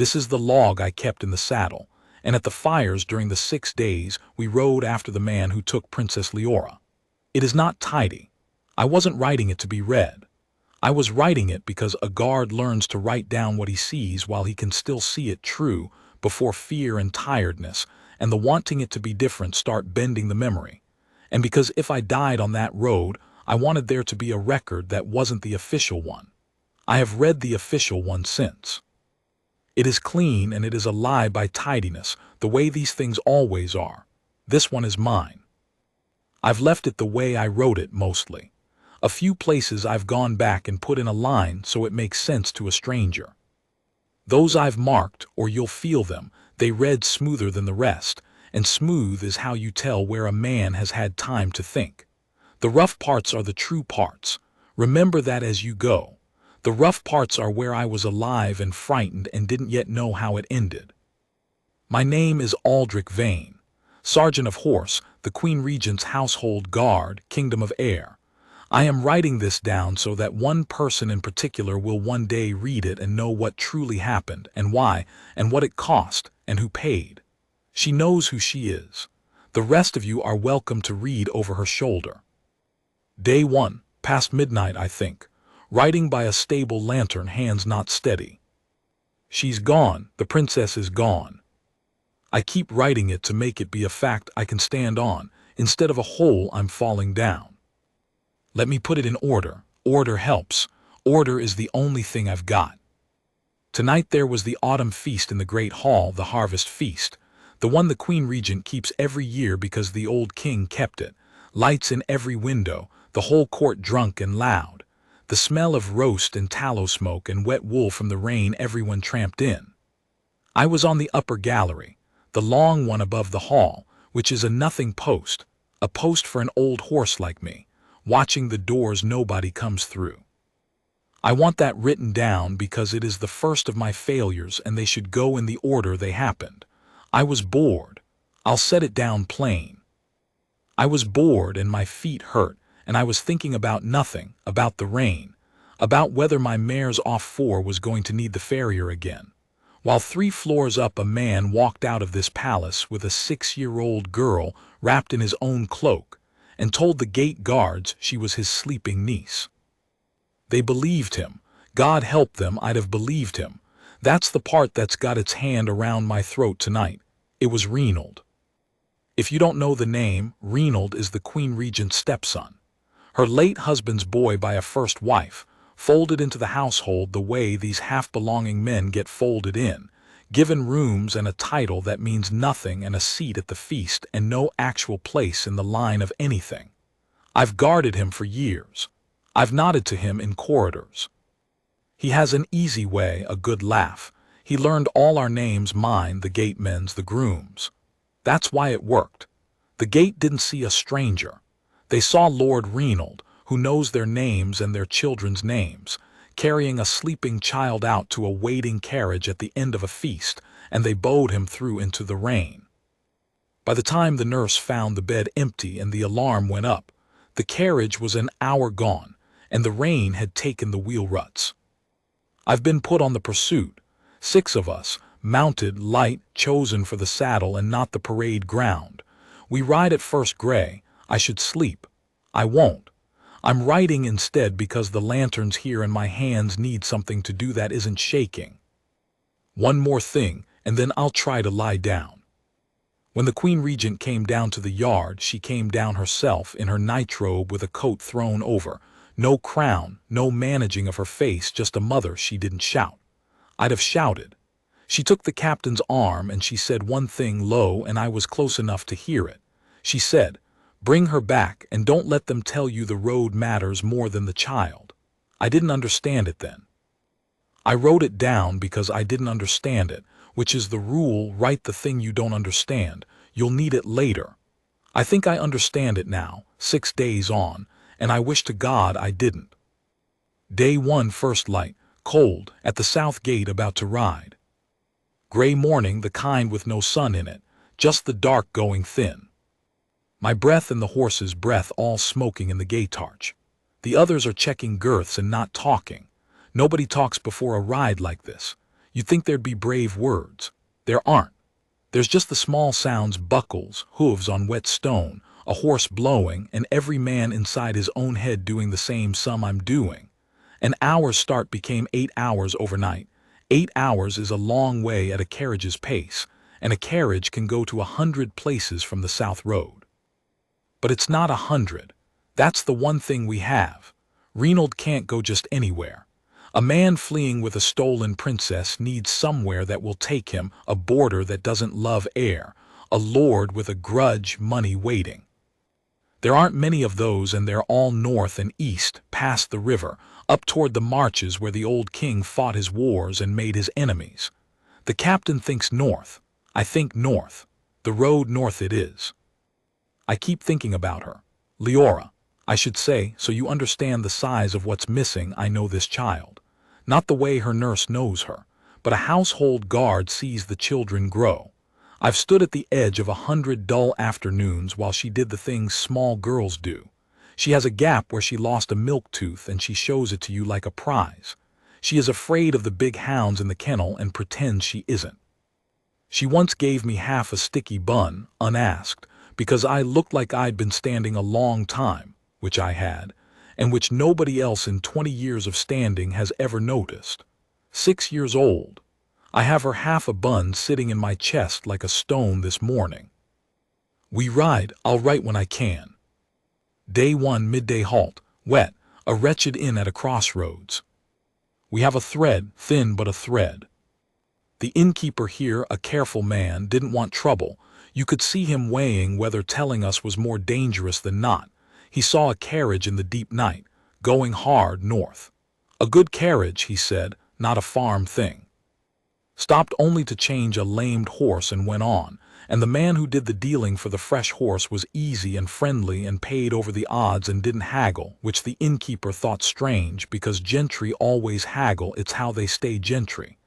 This is the log I kept in the saddle, and at the fires during the 6 days we rode after the man who took Princess Leora. It is not tidy. I wasn't writing it to be read. I was writing it because a guard learns to write down what he sees while he can still see it true before fear and tiredness and the wanting it to be different start bending the memory. And because if I died on that road, I wanted there to be a record that wasn't the official one. I have read the official one since. It is clean and it is a lie by tidiness, the way these things always are. This one is mine. I've left it the way I wrote it mostly. A few places I've gone back and put in a line so it makes sense to a stranger. Those I've marked, or you'll feel them, they read smoother than the rest, and smooth is how you tell where a man has had time to think. The rough parts are the true parts. Remember that as you go. The rough parts are where I was alive and frightened and didn't yet know how it ended. My name is Aldric Vane, Sergeant of Horse, the Queen Regent's household guard, Kingdom of Air. I am writing this down so that one person in particular will one day read it and know what truly happened and why and what it cost and who paid. She knows who she is. The rest of you are welcome to read over her shoulder. Day 1, past midnight I think, writing by a stable lantern, hands not steady. She's gone, the princess is gone. I keep writing it to make it be a fact I can stand on, instead of a hole I'm falling down. Let me put it in order. Order helps. Order is the only thing I've got. Tonight there was the autumn feast in the great hall, the harvest feast, the one the Queen Regent keeps every year because the old king kept it. Lights in every window, the whole court drunk and loud. The smell of roast and tallow smoke and wet wool from the rain, everyone tramped in. I was on the upper gallery, the long one above the hall, which is a nothing post, a post for an old horse like me, watching the doors nobody comes through. I want that written down because it is the first of my failures and they should go in the order they happened. I was bored. I'll set it down plain. I was bored and my feet hurt, and I was thinking about nothing, about the rain, about whether my mare's off 4 was going to need the farrier again. While 3 floors up a man walked out of this palace with a 6-year-old girl wrapped in his own cloak and told the gate guards she was his sleeping niece. They believed him. God help them, I'd have believed him. That's the part that's got its hand around my throat tonight. It was Reynold. If you don't know the name, Reynold is the Queen Regent's stepson. Her late husband's boy by a first wife, folded into the household the way these half-belonging men get folded in, given rooms and a title that means nothing and a seat at the feast and no actual place in the line of anything. I've guarded him for years. I've nodded to him in corridors. He has an easy way, a good laugh. He learned all our names, mine, the gatemen's, the groom's. That's why it worked. The gate didn't see a stranger. They saw Lord Reynold, who knows their names and their children's names, carrying a sleeping child out to a waiting carriage at the end of a feast, and they bowed him through into the rain. By the time the nurse found the bed empty and the alarm went up, the carriage was an hour gone, and the rain had taken the wheel ruts. I've been put on the pursuit. 6 of us, mounted, light, chosen for the saddle and not the parade ground. We ride at first gray. I should sleep. I won't. I'm writing instead because the lanterns here in my hands need something to do that isn't shaking. One more thing, and then I'll try to lie down. When the Queen Regent came down to the yard, she came down herself in her nightrobe with a coat thrown over. No crown, no managing of her face, just a mother. She didn't shout. I'd have shouted. She took the captain's arm and she said one thing low, and I was close enough to hear it. She said, "Bring her back and don't let them tell you the road matters more than the child." I didn't understand it then. I wrote it down because I didn't understand it, which is the rule: write the thing you don't understand. You'll need it later. I think I understand it now, 6 days on, and I wish to God I didn't. Day 1, first light, cold, at the south gate about to ride. Gray morning, the kind with no sun in it, just the dark going thin. My breath and the horse's breath all smoking in the gate arch. The others are checking girths and not talking. Nobody talks before a ride like this. You'd think there'd be brave words. There aren't. There's just the small sounds: buckles, hooves on wet stone, a horse blowing, and every man inside his own head doing the same sum I'm doing. An hour's start became 8 hours overnight. 8 hours is a long way at a carriage's pace, and a carriage can go to 100 places from the South Road. But it's not 100. That's the one thing we have. Reynold can't go just anywhere. A man fleeing with a stolen princess needs somewhere that will take him, a border that doesn't love air, a lord with a grudge money waiting. There aren't many of those, and they're all north and east, past the river, up toward the marches where the old king fought his wars and made his enemies. The captain thinks north. I think north. The road north it is. I keep thinking about her. Leora, I should say, so you understand the size of what's missing. I know this child. Not the way her nurse knows her, but a household guard sees the children grow. I've stood at the edge of 100 dull afternoons while she did the things small girls do. She has a gap where she lost a milk tooth and she shows it to you like a prize. She is afraid of the big hounds in the kennel and pretends she isn't. She once gave me half a sticky bun, unasked, because I looked like I'd been standing a long time, which I had, and which nobody else in 20 years of standing has ever noticed. 6 years old. I have her half a bun sitting in my chest like a stone this morning. We ride. I'll write when I can. Day 1, midday halt, wet, a wretched inn at a crossroads. We have a thread, thin but a thread. The innkeeper here, a careful man, didn't want trouble. You could see him weighing whether telling us was more dangerous than not. He saw a carriage in the deep night, going hard north. A good carriage, he said, not a farm thing. Stopped only to change a lamed horse and went on, and the man who did the dealing for the fresh horse was easy and friendly and paid over the odds and didn't haggle, which the innkeeper thought strange because gentry always haggle. It's how they stay gentry.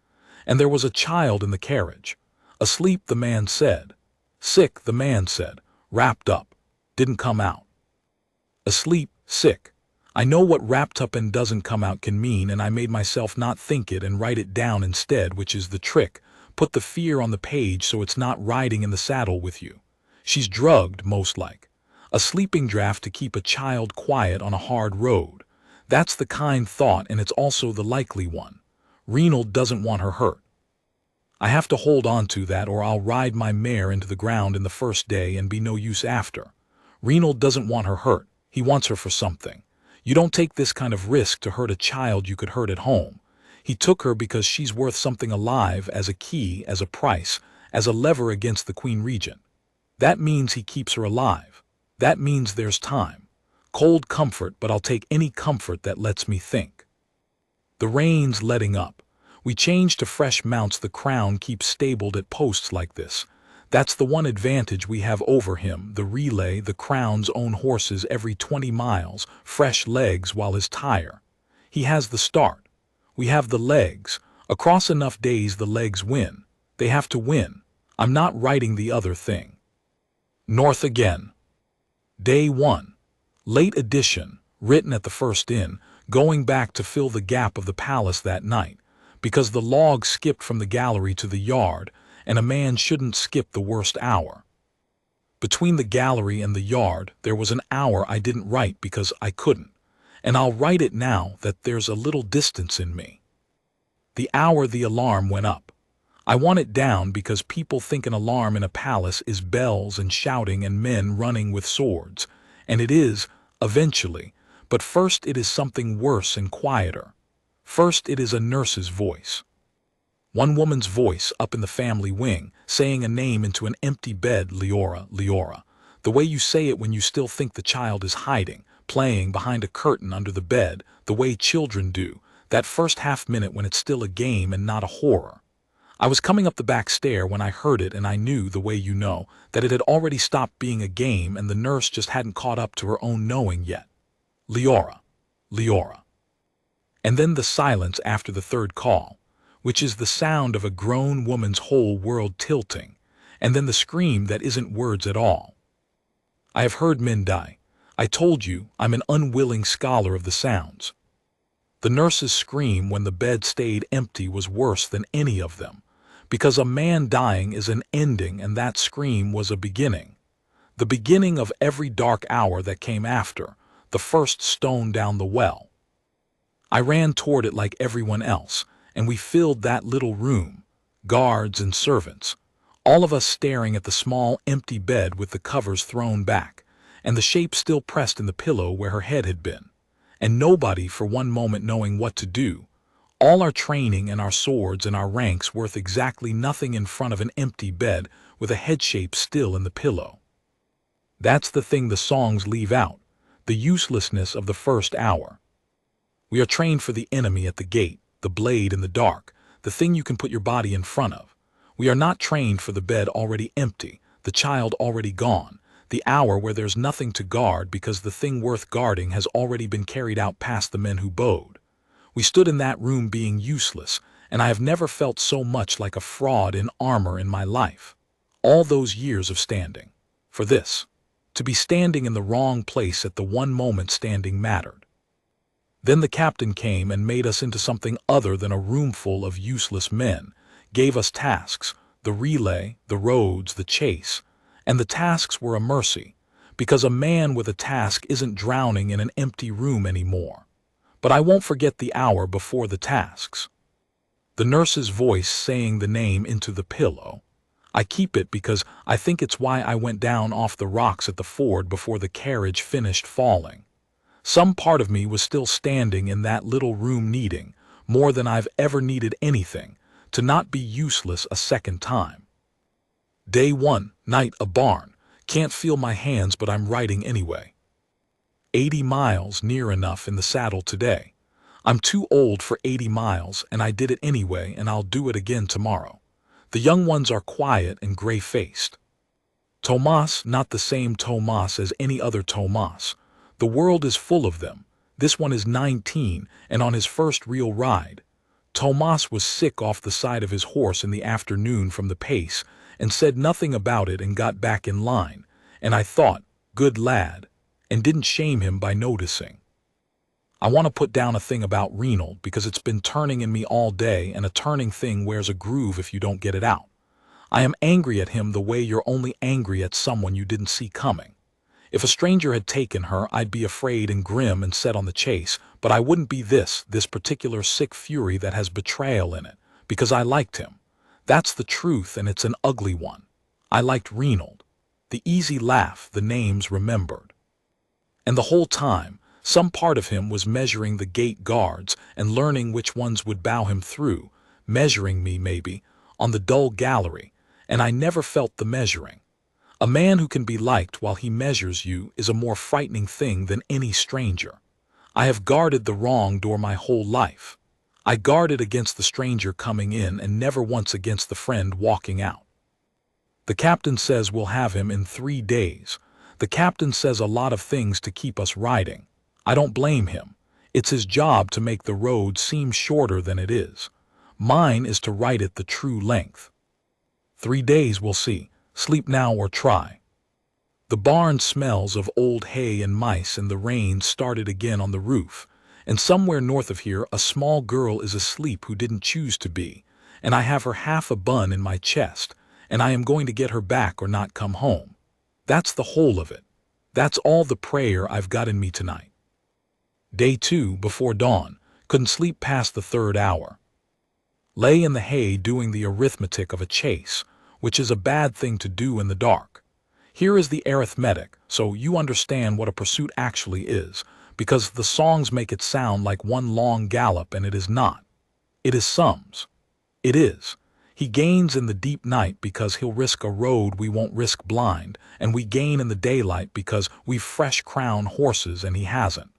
And there was a child in the carriage. Asleep, the man said. Sick, the man said. Wrapped up. Didn't come out. Asleep, sick. I know what wrapped up and doesn't come out can mean, and I made myself not think it and write it down instead, which is the trick. Put the fear on the page so it's not riding in the saddle with you. She's drugged, most like. A sleeping draught to keep a child quiet on a hard road. That's the kind thought, and it's also the likely one. Reynold doesn't want her hurt. I have to hold on to that, or I'll ride my mare into the ground in the first day and be no use after. Reynold doesn't want her hurt. He wants her for something. You don't take this kind of risk to hurt a child you could hurt at home. He took her because she's worth something alive, as a key, as a price, as a lever against the Queen Regent. That means he keeps her alive. That means there's time. Cold comfort, but I'll take any comfort that lets me think. The rain's letting up. We change to fresh mounts. The crown keeps stabled at posts like this. That's the one advantage we have over him, the relay, the crown's own horses every 20 miles, fresh legs while his tire. He has the start. We have the legs. Across enough days the legs win. They have to win. I'm not writing the other thing. North again. Day 1. Late edition, written at the first inn, going back to fill the gap of the palace that night, because the log skipped from the gallery to the yard, and a man shouldn't skip the worst hour. Between the gallery and the yard, there was an hour I didn't write because I couldn't, and I'll write it now that there's a little distance in me. The hour the alarm went up. I want it down because people think an alarm in a palace is bells and shouting and men running with swords, and it is, eventually, but first it is something worse and quieter. First it is a nurse's voice. One woman's voice up in the family wing, saying a name into an empty bed: Leora, Leora. The way you say it when you still think the child is hiding, playing behind a curtain under the bed, the way children do, that first half minute when it's still a game and not a horror. I was coming up the back stair when I heard it, and I knew, the way you know, that it had already stopped being a game and the nurse just hadn't caught up to her own knowing yet. Leora, Leora. And then the silence after the third call, which is the sound of a grown woman's whole world tilting, and then the scream that isn't words at all. I have heard men die. I told you I'm an unwilling scholar of the sounds. The nurse's scream when the bed stayed empty was worse than any of them, because a man dying is an ending and that scream was a beginning. The beginning of every dark hour that came after, the first stone down the well. I ran toward it like everyone else, and we filled that little room, guards and servants, all of us staring at the small, empty bed with the covers thrown back, and the shape still pressed in the pillow where her head had been, and nobody for one moment knowing what to do, all our training and our swords and our ranks worth exactly nothing in front of an empty bed with a head shape still in the pillow. That's the thing the songs leave out, the uselessness of the first hour. We are trained for the enemy at the gate, the blade in the dark, the thing you can put your body in front of. We are not trained for the bed already empty, the child already gone, the hour where there's nothing to guard because the thing worth guarding has already been carried out past the men who bowed. We stood in that room being useless, and I have never felt so much like a fraud in armor in my life. All those years of standing. For this. To be standing in the wrong place at the one moment standing mattered. Then the captain came and made us into something other than a roomful of useless men, gave us tasks, the relay, the roads, the chase, and the tasks were a mercy, because a man with a task isn't drowning in an empty room anymore. But I won't forget the hour before the tasks. The nurse's voice saying the name into the pillow. I keep it because I think it's why I went down off the rocks at the ford before the carriage finished falling. Some part of me was still standing in that little room needing, more than I've ever needed anything, to not be useless a second time. Day 1, night a barn, can't feel my hands but I'm writing anyway. 80 miles near enough in the saddle today. I'm too old for 80 miles and I did it anyway and I'll do it again tomorrow. The young ones are quiet and gray-faced. Tomas, not the same Tomas as any other Tomas. The world is full of them. This one is 19 and on his first real ride. Tomas was sick off the side of his horse in the afternoon from the pace and said nothing about it and got back in line, and I thought, good lad, and didn't shame him by noticing. I want to put down a thing about Reynold because it's been turning in me all day and a turning thing wears a groove if you don't get it out. I am angry at him the way you're only angry at someone you didn't see coming. If a stranger had taken her, I'd be afraid and grim and set on the chase, but I wouldn't be this particular sick fury that has betrayal in it, because I liked him. That's the truth and it's an ugly one. I liked Reynold. The easy laugh, the names remembered. And the whole time, some part of him was measuring the gate guards and learning which ones would bow him through, measuring me maybe, on the dull gallery, and I never felt the measuring. A man who can be liked while he measures you is a more frightening thing than any stranger. I have guarded the wrong door my whole life. I guarded against the stranger coming in and never once against the friend walking out. The captain says we'll have him in 3 days. The captain says a lot of things to keep us riding. I don't blame him. It's his job to make the road seem shorter than it is. Mine is to write it the true length. 3 days we'll see. Sleep now or try. The barn smells of old hay and mice and the rain started again on the roof, and somewhere north of here a small girl is asleep who didn't choose to be, and I have her half a bun in my chest, and I am going to get her back or not come home. That's the whole of it. That's all the prayer I've got in me tonight. Day 2, before dawn, couldn't sleep past the 3rd hour. Lay in the hay doing the arithmetic of a chase, which is a bad thing to do in the dark. Here is the arithmetic, so you understand what a pursuit actually is, because the songs make it sound like one long gallop and it is not. It is sums. It is. He gains in the deep night because he'll risk a road we won't risk blind, and we gain in the daylight because we've fresh crown horses and he hasn't.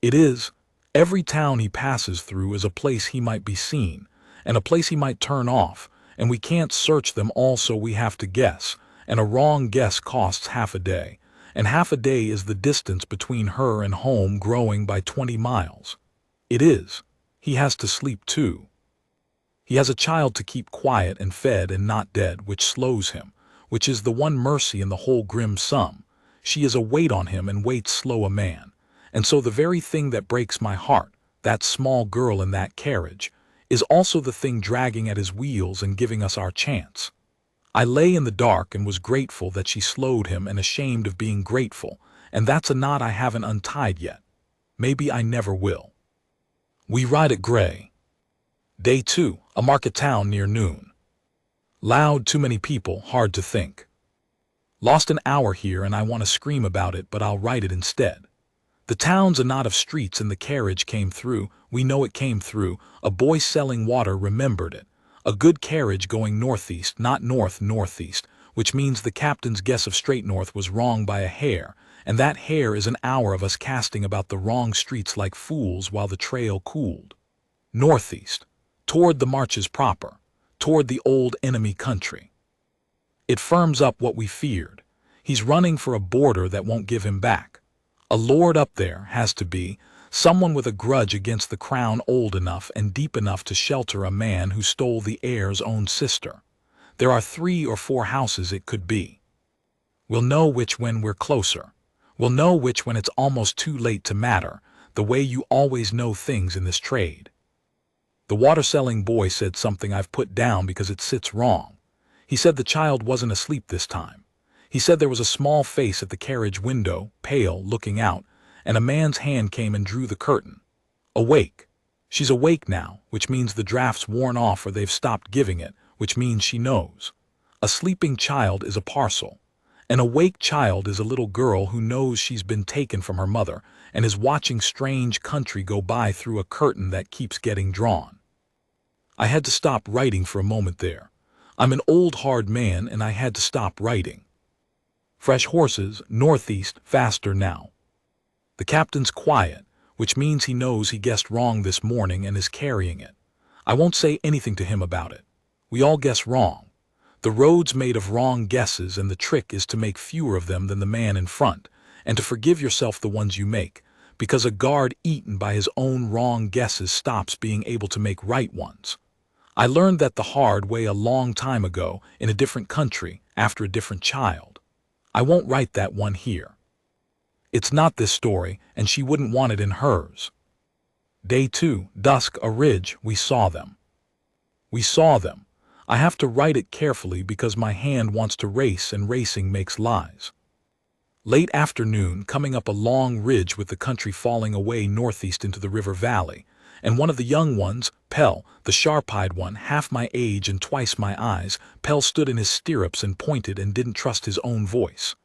It is. Every town he passes through is a place he might be seen, and a place he might turn off, and we can't search them all so we have to guess, and a wrong guess costs half a day, and half a day is the distance between her and home growing by 20 miles. It is. He has to sleep too. He has a child to keep quiet and fed and not dead, which slows him, which is the one mercy in the whole grim sum. She is a weight on him and weights slow a man, and so the very thing that breaks my heart, that small girl in that carriage, is also the thing dragging at his wheels and giving us our chance. I lay in the dark and was grateful that she slowed him and ashamed of being grateful, and that's a knot I haven't untied yet. Maybe I never will. We ride at gray. Day 2, a market town near noon. Loud, too many people, hard to think. Lost an hour here and I want to scream about it, but I'll write it instead. The town's a knot of streets and the carriage came through. We know it came through. A boy selling water remembered it. A good carriage going northeast, not north-northeast, which means the captain's guess of straight north was wrong by a hair, and that hair is an hour of us casting about the wrong streets like fools while the trail cooled. Northeast, toward the marches proper, toward the old enemy country. It firms up what we feared. He's running for a border that won't give him back. A lord up there has to be, someone with a grudge against the crown old enough and deep enough to shelter a man who stole the heir's own sister. There are 3 or 4 houses it could be. We'll know which when we're closer. We'll know which when it's almost too late to matter, the way you always know things in this trade. The water-selling boy said something I've put down because it sits wrong. He said the child wasn't asleep this time. He said there was a small face at the carriage window, pale, looking out, and a man's hand came and drew the curtain. Awake. She's awake now, which means the draft's worn off or they've stopped giving it, which means she knows. A sleeping child is a parcel. An awake child is a little girl who knows she's been taken from her mother and is watching strange country go by through a curtain that keeps getting drawn. I had to stop writing for a moment there. I'm an old hard man and I had to stop writing. Fresh horses, northeast, faster now. The captain's quiet, which means he knows he guessed wrong this morning and is carrying it. I won't say anything to him about it. We all guess wrong. The road's made of wrong guesses and the trick is to make fewer of them than the man in front, and to forgive yourself the ones you make, because a guard eaten by his own wrong guesses stops being able to make right ones. I learned that the hard way a long time ago in a different country after a different child. I won't write that one here. It's not this story, and she wouldn't want it in hers. Day 2, dusk, a ridge, we saw them. We saw them. I have to write it carefully because my hand wants to race and racing makes lies. Late afternoon, coming up a long ridge with the country falling away northeast into the river valley, and one of the young ones, Pell, the sharp-eyed one, half my age and twice my eyes, Pell stood in his stirrups and pointed and didn't trust his own voice.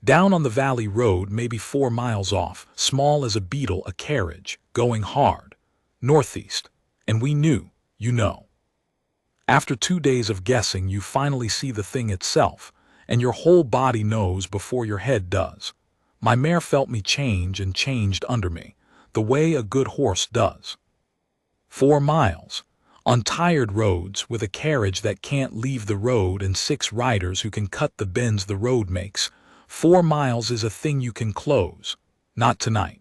Down on the valley road, maybe 4 miles off, small as a beetle, a carriage, going hard, northeast, and we knew, you know. After 2 days of guessing, you finally see the thing itself, and your whole body knows before your head does. My mare felt me change and changed under me, the way a good horse does. 4 miles, on tired roads, with a carriage that can't leave the road and 6 riders who can cut the bends the road makes. 4 miles is a thing you can close. Not tonight.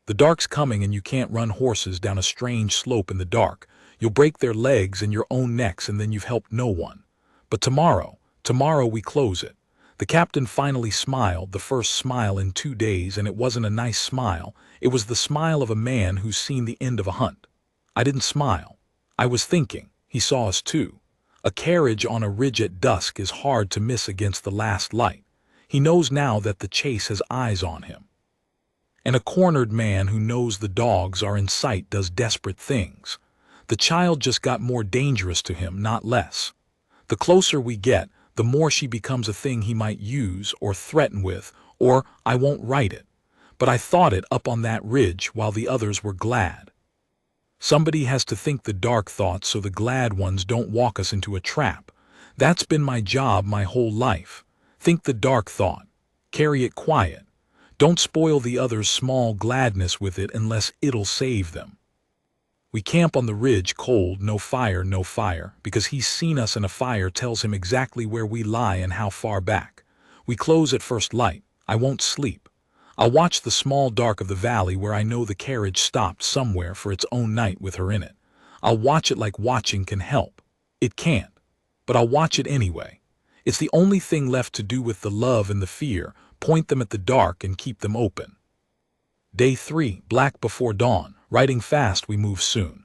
The dark's coming and you can't run horses down a strange slope in the dark. You'll break their legs and your own necks and then you've helped no one. But tomorrow we close it. The captain finally smiled, the first smile in 2 days, and it wasn't a nice smile. It was the smile of a man who's seen the end of a hunt. I didn't smile. I was thinking. He saw us too. A carriage on a ridge at dusk is hard to miss against the last light. He knows now that the chase has eyes on him. And a cornered man who knows the dogs are in sight does desperate things. The child just got more dangerous to him, not less. The closer we get, the more she becomes a thing he might use or threaten with, or I won't write it. But I thought it up on that ridge while the others were glad. Somebody has to think the dark thoughts so the glad ones don't walk us into a trap. That's been my job my whole life. Think the dark thought. Carry it quiet. Don't spoil the others' small gladness with it unless it'll save them. We camp on the ridge, cold, no fire, because he's seen us and a fire tells him exactly where we lie and how far back. We close at first light. I won't sleep. I'll watch the small dark of the valley where I know the carriage stopped somewhere for its own night with her in it. I'll watch it like watching can help. It can't. But I'll watch it anyway. It's the only thing left to do with the love and the fear. Point them at the dark and keep them open. Day 3, black before dawn, Writing fast, we move soon.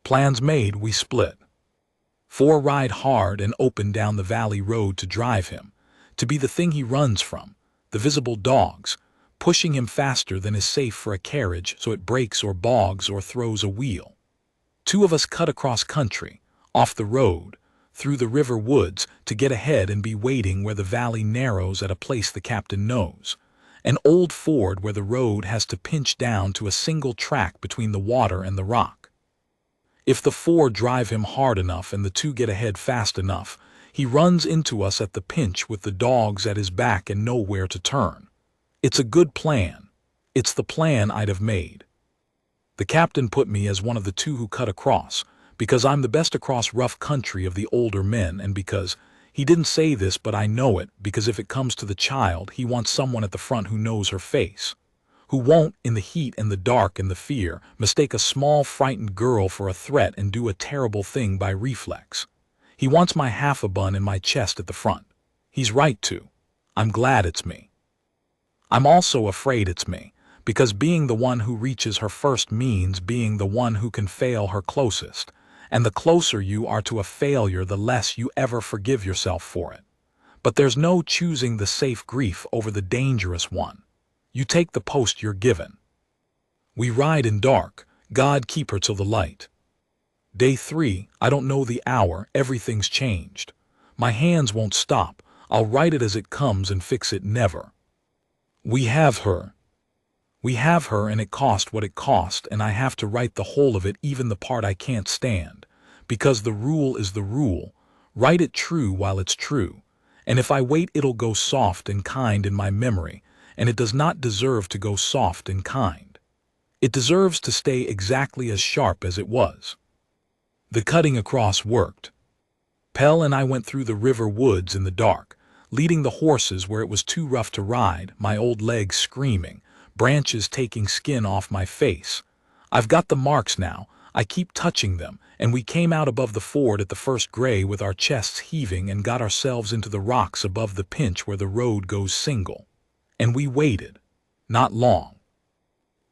Plans made, we split. 4 ride hard and open down the valley road to drive him, to be the thing he runs from, the visible dogs, pushing him faster than is safe for a carriage so it breaks or bogs or throws a wheel. 2 of us cut across country, off the road, through the river woods to get ahead and be waiting where the valley narrows at a place the captain knows. An old ford where the road has to pinch down to a single track between the water and the rock. If the 4 drive him hard enough and the 2 get ahead fast enough, he runs into us at the pinch with the dogs at his back and nowhere to turn. It's a good plan. It's the plan I'd have made. The captain put me as one of the 2 who cut across, because I'm the best across rough country of the older men, and because, he didn't say this but I know it, because if it comes to the child, he wants someone at the front who knows her face, who won't, in the heat and the dark and the fear, mistake a small frightened girl for a threat and do a terrible thing by reflex. He wants my half a bun in my chest at the front. He's right to. I'm glad it's me. I'm also afraid it's me, because being the one who reaches her first means being the one who can fail her closest, and the closer you are to a failure, the less you ever forgive yourself for it. But there's no choosing the safe grief over the dangerous one. You take the post you're given. We ride in dark, God keep her till the light. Day 3, I don't know the hour, everything's changed. My hands won't stop, I'll write it as it comes and fix it never. We have her. We have her, and it cost what it cost, and I have to write the whole of it, even the part I can't stand, because the rule is the rule. Write it true while it's true, and if I wait it'll go soft and kind in my memory, and it does not deserve to go soft and kind. It deserves to stay exactly as sharp as it was. The cutting across worked. Pell and I went through the river woods in the dark, leading the horses where it was too rough to ride, my old legs screaming, branches taking skin off my face. I've got the marks now, I keep touching them, and we came out above the ford at the first gray with our chests heaving and got ourselves into the rocks above the pinch where the road goes single. And we waited. Not long.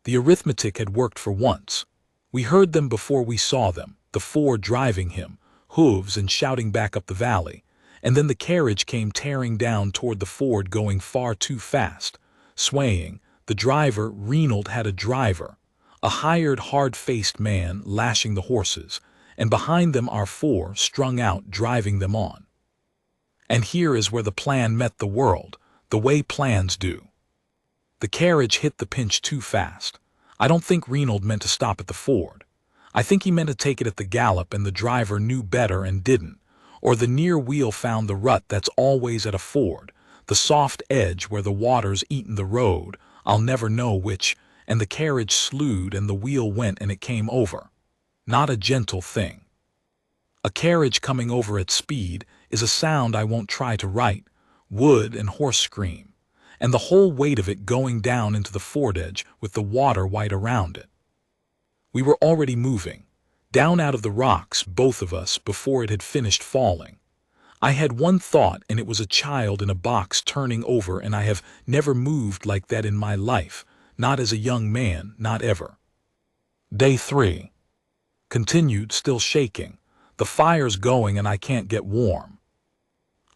The arithmetic had worked for once. We heard them before we saw them, the 4 driving him, hooves and shouting back up the valley, and then the carriage came tearing down toward the ford going far too fast, swaying. The driver, Reynold, had a driver, a hired, hard-faced man lashing the horses, and behind them our 4 strung out driving them on. And here is where the plan met the world, the way plans do. The carriage hit the pinch too fast. I don't think Reynold meant to stop at the ford. I think he meant to take it at the gallop, and the driver knew better and didn't, or the near wheel found the rut that's always at a ford, the soft edge where the water's eaten the road, I'll never know which, and the carriage slewed and the wheel went and it came over. Not a gentle thing. A carriage coming over at speed is a sound I won't try to write, wood and horse scream, and the whole weight of it going down into the ford edge with the water white around it. We were already moving, down out of the rocks, both of us, before it had finished falling. I had one thought, and it was a child in a box turning over, and I have never moved like that in my life, not as a young man, not ever. Day 3. Continued, still shaking. The fire's going and I can't get warm.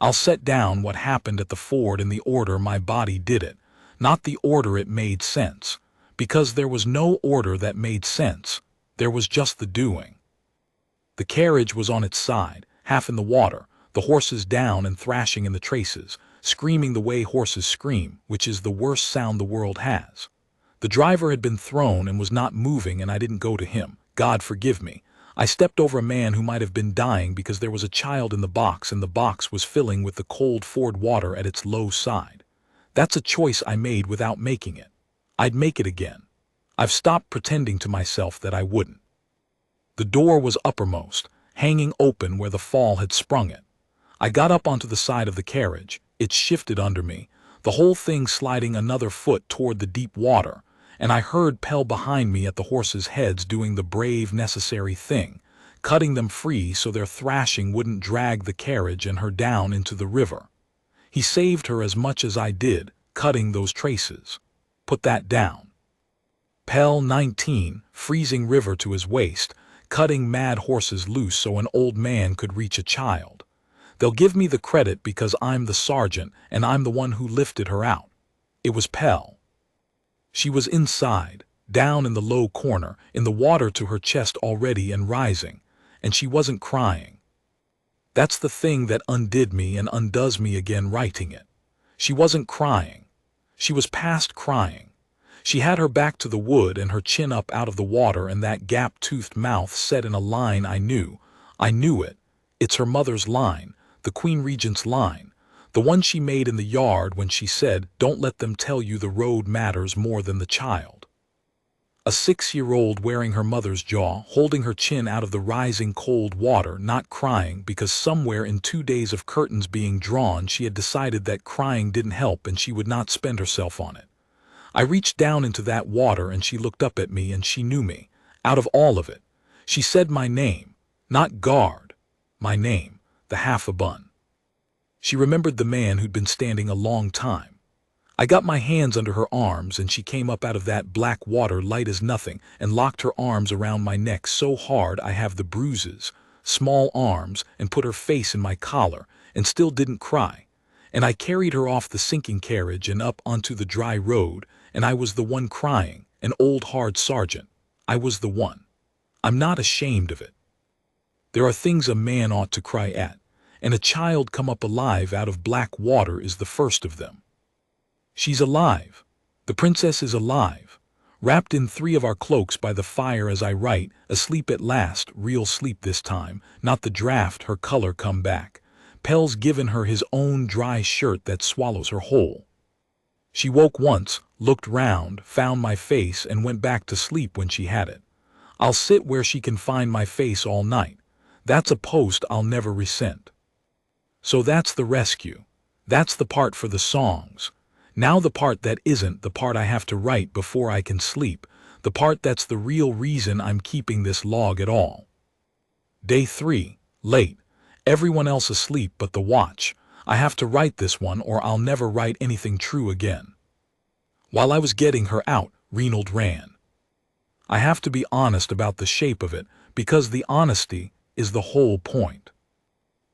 I'll set down what happened at the ford in the order my body did it, not the order it made sense, because there was no order that made sense, there was just the doing. The carriage was on its side, half in the water, the horses down and thrashing in the traces, screaming the way horses scream, which is the worst sound the world has. The driver had been thrown and was not moving, and I didn't go to him. God forgive me. I stepped over a man who might have been dying because there was a child in the box, and the box was filling with the cold ford water at its low side. That's a choice I made without making it. I'd make it again. I've stopped pretending to myself that I wouldn't. The door was uppermost, hanging open where the fall had sprung it. I got up onto the side of the carriage. It shifted under me, the whole thing sliding another foot toward the deep water, and I heard Pell behind me at the horses' heads doing the brave, necessary thing, cutting them free so their thrashing wouldn't drag the carriage and her down into the river. He saved her as much as I did, cutting those traces. Put that down. Pell 19, freezing river to his waist, cutting mad horses loose so an old man could reach a child. They'll give me the credit because I'm the sergeant and I'm the one who lifted her out. It was Pell. She was inside, down in the low corner, in the water to her chest already and rising, and she wasn't crying. That's the thing that undid me and undoes me again writing it. She wasn't crying. She was past crying. She had her back to the wood and her chin up out of the water and that gap-toothed mouth set in a line I knew. I knew it. It's her mother's line, the Queen Regent's line, the one she made in the yard when she said, "Don't let them tell you the road matters more than the child." A 6-year-old wearing her mother's jaw, holding her chin out of the rising cold water, not crying because somewhere in 2 days of curtains being drawn she had decided that crying didn't help and she would not spend herself on it. I reached down into that water and she looked up at me and she knew me, out of all of it. She said my name, not guard, my name, the half-a-bun. She remembered the man who'd been standing a long time. I got my hands under her arms and she came up out of that black water light as nothing and locked her arms around my neck so hard I have the bruises, small arms, and put her face in my collar and still didn't cry. And I carried her off the sinking carriage and up onto the dry road, and I was the one crying, an old hard sergeant. I was the one. I'm not ashamed of it. There are things a man ought to cry at, and a child come up alive out of black water is the first of them. She's alive. The princess is alive, wrapped in 3 of our cloaks by the fire as I write, asleep at last, real sleep this time, not the draft, her color come back. Pell's given her his own dry shirt that swallows her whole. She woke once, looked round, found my face, and went back to sleep when she had it. I'll sit where she can find my face all night. That's a post I'll never resent. So that's the rescue. That's the part for the songs. Now the part that isn't the part I have to write before I can sleep, the part that's the real reason I'm keeping this log at all. Day 3, late. Everyone else asleep but the watch. I have to write this one or I'll never write anything true again. While I was getting her out, Reynold ran. I have to be honest about the shape of it, because the honesty is the whole point.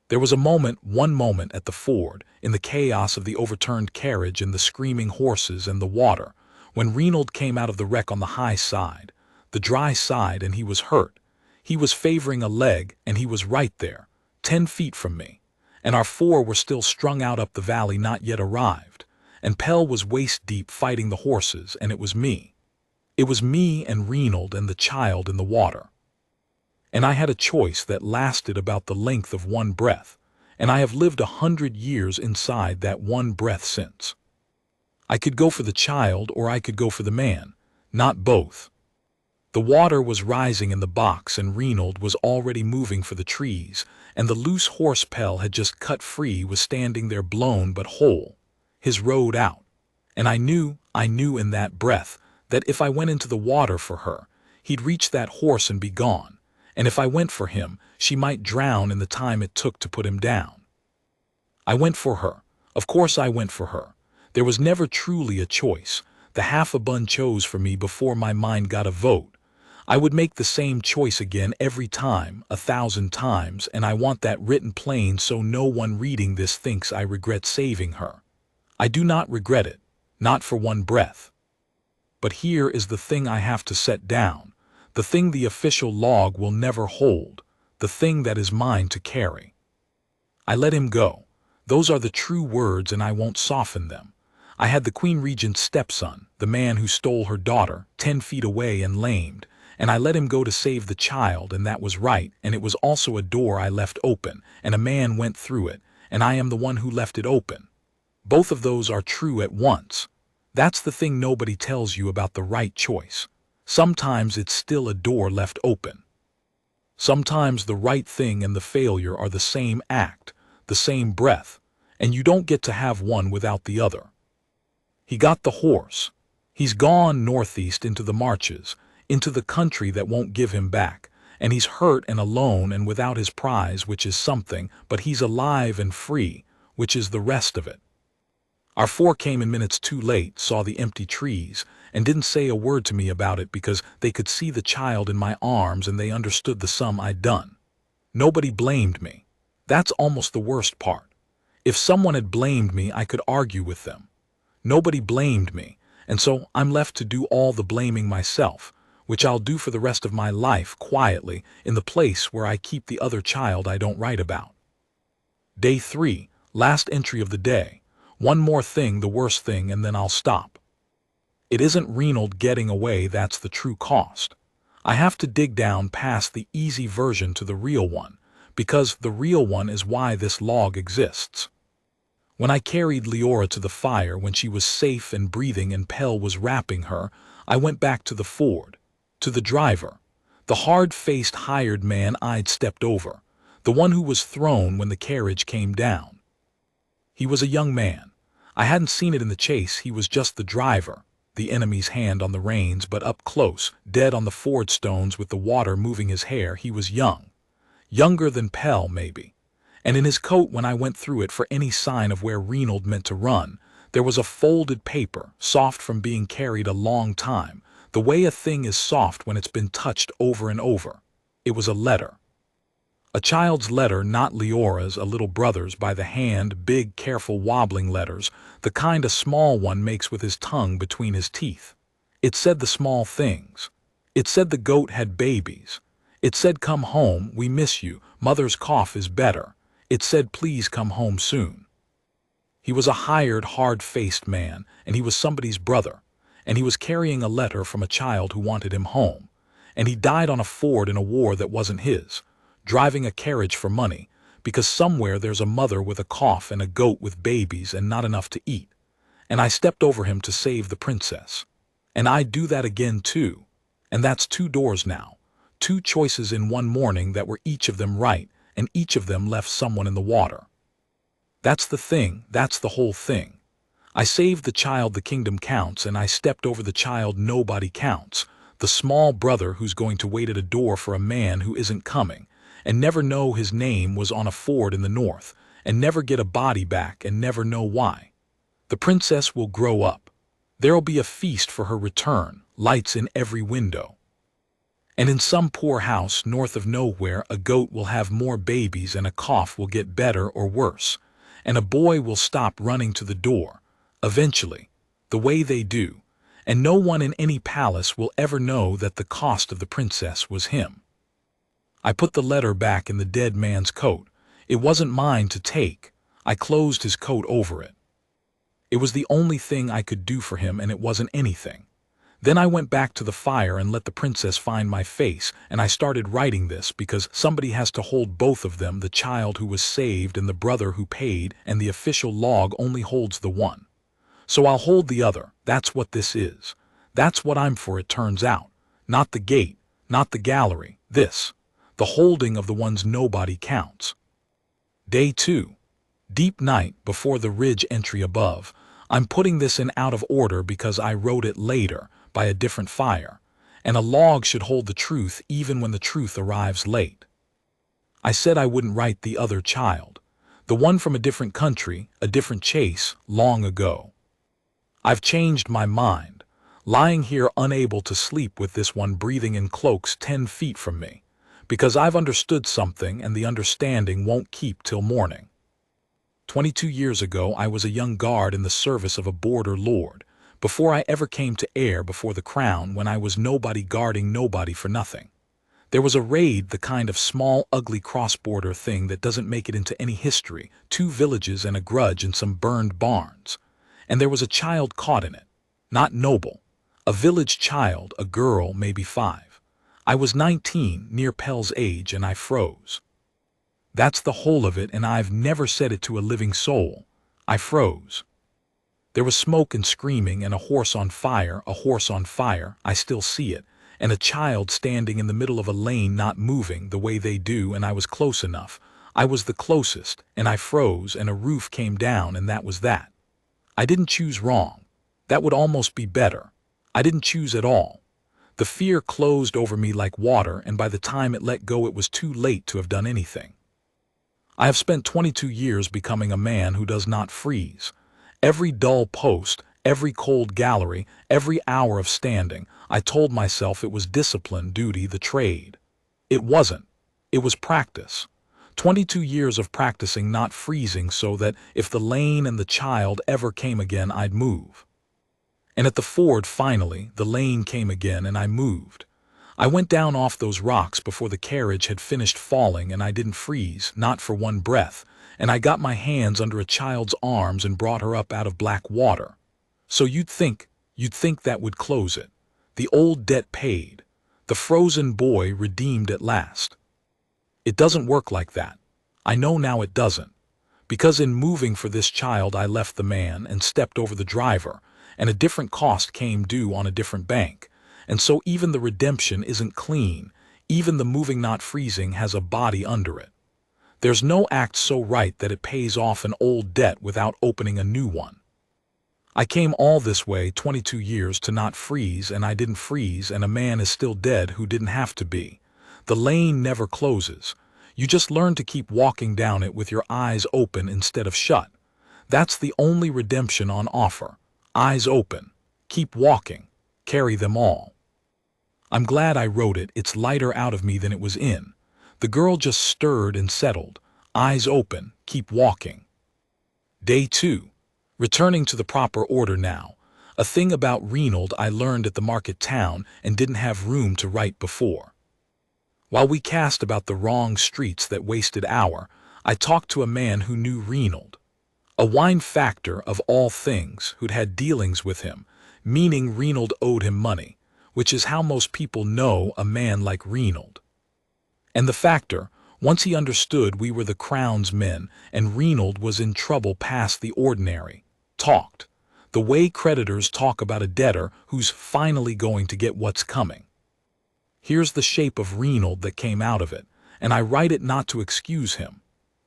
There was one moment at the ford, in the chaos of the overturned carriage and the screaming horses and the water, when Reynold came out of the wreck on the high side, the dry side, and he was hurt. He was favoring a leg, and he was right there, 10 feet from me, and our 4 were still strung out up the valley not yet arrived, and Pell was waist-deep fighting the horses, and it was me. It was me and Reynold and the child in the water. And I had a choice that lasted about the length of one breath, and I have lived 100 years inside that one breath since. I could go for the child or I could go for the man, not both. The water was rising in the box and Reynold was already moving for the trees, and the loose horse Pell had just cut free was standing there blown but whole, his road out. And I knew in that breath that if I went into the water for her, he'd reach that horse and be gone, and if I went for him, she might drown in the time it took to put him down. I went for her. Of course I went for her. There was never truly a choice. The half-a-bun chose for me before my mind got a vote. I would make the same choice again every time, 1,000 times, and I want that written plain so no one reading this thinks I regret saving her. I do not regret it, not for one breath. But here is the thing I have to set down, the thing the official log will never hold, the thing that is mine to carry. I let him go. Those are the true words and I won't soften them. I had the Queen Regent's stepson, the man who stole her daughter, 10 feet away and lamed, and I let him go to save the child, and that was right, and it was also a door I left open, and a man went through it, and I am the one who left it open. Both of those are true at once. That's the thing nobody tells you about the right choice. Sometimes it's still a door left open. Sometimes the right thing and the failure are the same act, the same breath, and you don't get to have one without the other. He got the horse. He's gone northeast into the marches, into the country that won't give him back, and he's hurt and alone and without his prize, which is something, but he's alive and free, which is the rest of it. Our four came in minutes too late, saw the empty trees, and didn't say a word to me about it because they could see the child in my arms and they understood the sum I'd done. Nobody blamed me. That's almost the worst part. If someone had blamed me, I could argue with them. Nobody blamed me, and so I'm left to do all the blaming myself, which I'll do for the rest of my life quietly in the place where I keep the other child I don't write about. Day 3, last entry of the day. One more thing, the worst thing, and then I'll stop. It isn't Reynold getting away that's the true cost. I have to dig down past the easy version to the real one, because the real one is why this log exists. When I carried Leora to the fire, when she was safe and breathing and Pell was wrapping her, I went back to the Ford, to the driver, the hard-faced hired man I'd stepped over, the one who was thrown when the carriage came down. He was a young man. I hadn't seen it in the chase, he was just the driver, the enemy's hand on the reins, but up close, dead on the Ford stones with the water moving his hair, he was young. Younger than Pell, maybe. And in his coat, when I went through it for any sign of where Reynold meant to run, there was a folded paper, soft from being carried a long time, the way a thing is soft when it's been touched over and over. It was a letter. A child's letter, not Leora's, a little brother's, by the hand, big, careful, wobbling letters, the kind a small one makes with his tongue between his teeth. It said the small things. It said the goat had babies. It said, "Come home, we miss you, mother's cough is better." It said, "Please come home soon." He was a hired, hard-faced man, and he was somebody's brother, and he was carrying a letter from a child who wanted him home, and he died on a Ford in a war that wasn't his, driving a carriage for money, because somewhere there's a mother with a cough and a goat with babies and not enough to eat, and I stepped over him to save the princess. And I'd do that again too, and that's 2 doors now, 2 choices in one morning that were each of them right, and each of them left someone in the water. That's the thing, that's the whole thing. I saved the child the kingdom counts, and I stepped over the child nobody counts, the small brother who's going to wait at a door for a man who isn't coming, and never know his name was on a Ford in the north, and never get a body back and never know why. The princess will grow up. There'll be a feast for her return, lights in every window. And in some poor house north of nowhere, a goat will have more babies and a cough will get better or worse, and a boy will stop running to the door, eventually, the way they do, and no one in any palace will ever know that the cost of the princess was him. I put the letter back in the dead man's coat. It wasn't mine to take. I closed his coat over it. It was the only thing I could do for him, and it wasn't anything. Then I went back to the fire and let the princess find my face, and I started writing this because somebody has to hold both of them, the child who was saved and the brother who paid, and the official log only holds the one. So I'll hold the other. That's what this is. That's what I'm for, it turns out. Not the gate, not the gallery, this. The holding of the ones nobody counts. Day 2. Deep night before the ridge entry above. I'm putting this in out of order because I wrote it later, by a different fire, and a log should hold the truth even when the truth arrives late. I said I wouldn't write the other child, the one from a different country, a different chase, long ago. I've changed my mind, lying here unable to sleep with this one breathing in cloaks 10 feet from me, because I've understood something and the understanding won't keep till morning. 22 years ago I was a young guard in the service of a border lord, before I ever came to air before the crown, when I was nobody guarding nobody for nothing. There was a raid, the kind of small, ugly cross-border thing that doesn't make it into any history, 2 villages and a grudge and some burned barns. And there was a child caught in it. Not noble. A village child, a girl, maybe 5. I was 19, near Pell's age, and I froze. That's the whole of it, and I've never said it to a living soul. I froze. There was smoke and screaming and a horse on fire, I still see it, and a child standing in the middle of a lane not moving the way they do, and I was close enough. I was the closest, and I froze, and a roof came down, and that was that. I didn't choose wrong. That would almost be better. I didn't choose at all. The fear closed over me like water, and by the time it let go it was too late to have done anything. I have spent 22 years becoming a man who does not freeze. Every dull post, every cold gallery, every hour of standing, I told myself it was discipline, duty, the trade. It wasn't. It was practice. 22 years of practicing not freezing so that if the lane and the child ever came again, I'd move. And at the ford, finally, the lane came again and I moved. I went down off those rocks before the carriage had finished falling, and I didn't freeze, not for one breath, and I got my hands under a child's arms and brought her up out of black water. So you'd think that would close it. The old debt paid. The frozen boy redeemed at last. It doesn't work like that. I know now it doesn't. Because in moving for this child I left the man and stepped over the driver, and a different cost came due on a different bank. And so even the redemption isn't clean. Even the moving not freezing has a body under it. There's no act so right that it pays off an old debt without opening a new one. I came all this way 22 years to not freeze, and I didn't freeze, and a man is still dead who didn't have to be. The lane never closes. You just learn to keep walking down it with your eyes open instead of shut. That's the only redemption on offer. Eyes open. Keep walking. Carry them all. I'm glad I wrote it. It's lighter out of me than it was in. The girl just stirred and settled. Eyes open. Keep walking. Day 2. Returning to the proper order now. A thing about Reynold I learned at the market town and didn't have room to write before. While we cast about the wrong streets that wasted hour, I talked to a man who knew Reynold. A wine factor of all things who'd had dealings with him, meaning Reynold owed him money, which is how most people know a man like Reynold. And the factor, once he understood we were the Crown's men and Reynold was in trouble past the ordinary, talked. The way creditors talk about a debtor who's finally going to get what's coming. Here's the shape of Reynold that came out of it, and I write it not to excuse him.